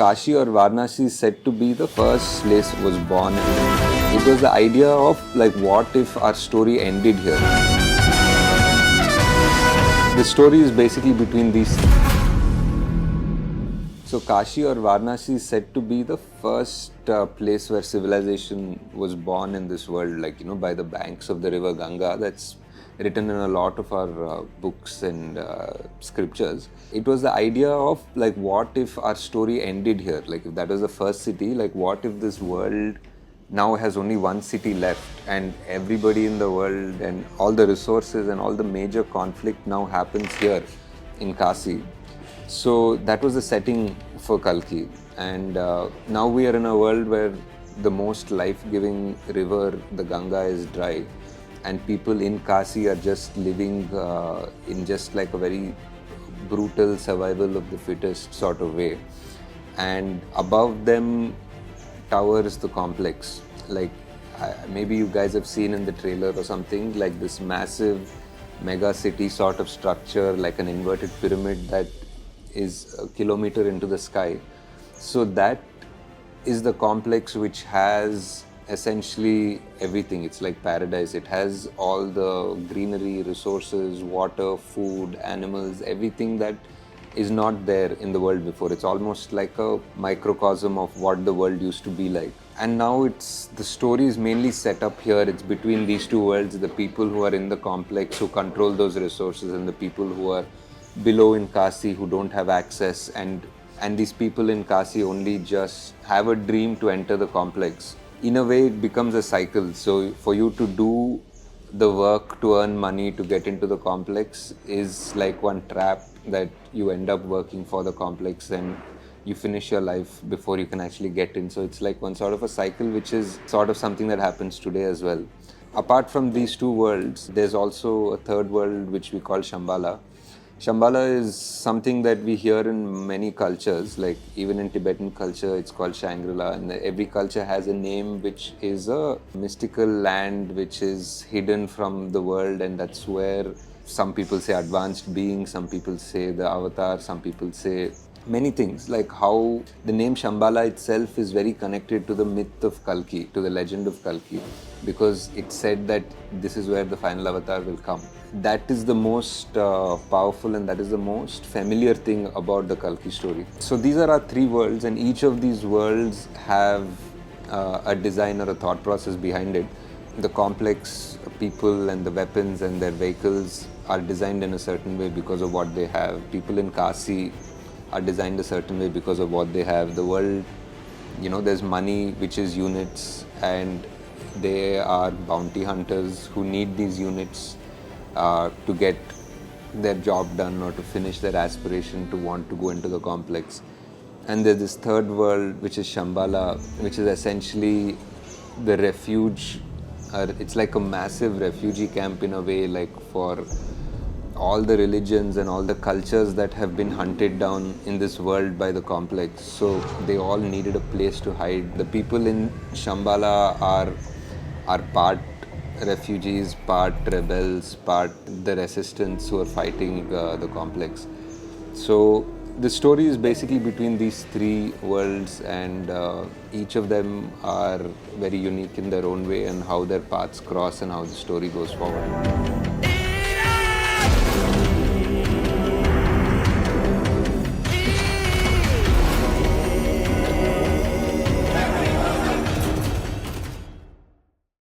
Kashi or Varanasi is said to be the first place was born. It was the idea of like, what if our story ended here? The story is basically between these. So Kashi or Varanasi is said to be the first place where civilization was born in this world, like, by the banks of the river Ganga. That's written in a lot of our books and scriptures. It was the idea of like, what if our story ended here? Like, if that was the first city, like, what if this world now has only one city left and everybody in the world and all the resources and all the major conflict now happens here in Kasi. So that was the setting for Kalki. And now we are in a world where the most life-giving river, the Ganga, is dry. And people in Kasi are just living in just like a very brutal survival of the fittest sort of way. And above them towers the complex. Like maybe you guys have seen in the trailer or something, like this massive mega city sort of structure, like an inverted pyramid that is a kilometer into the sky. So that is the complex which has essentially everything. It's like paradise. It has all the greenery, resources, water, food, animals, everything that is not there in the world before. It's almost like a microcosm of what the world used to be like. And now the story is mainly set up here. It's between these two worlds, the people who are in the complex who control those resources and the people who are below in Kasi who don't have access, and these people in Kasi only just have a dream to enter the complex. In a way, it becomes a cycle. So for you to do the work to earn money to get into the complex is like one trap that you end up working for the complex and you finish your life before you can actually get in. So it's like one sort of a cycle, which is sort of something that happens today as well. Apart from these two worlds, there's also a third world which we call Shambhala. Shambhala is something that we hear in many cultures, like even in Tibetan culture, it's called Shangri-La, and every culture has a name which is a mystical land which is hidden from the world, and that's where some people say advanced being, some people say the avatar, some people say many things, like how the name Shambhala itself is very connected to the myth of Kalki, to the legend of Kalki, because it's said that this is where the final avatar will come. That is the most powerful and that is the most familiar thing about the Kalki story. So these are our three worlds, and each of these worlds have a design or a thought process behind it. The complex people and the weapons and their vehicles are designed in a certain way because of what they have. People in Kasi are designed a certain way because of what they have. The world, there's money which is units, and they are bounty hunters who need these units to get their job done or to finish their aspiration to want to go into the complex. And there's this third world which is Shambhala, which is essentially the refuge. It's like a massive refugee camp in a way, like for all the religions and all the cultures that have been hunted down in this world by the complex. So they all needed a place to hide. The people in Shambhala are part refugees, part rebels, part the resistance who are fighting the complex. So the story is basically between these three worlds, and each of them are very unique in their own way, and how their paths cross and how the story goes forward.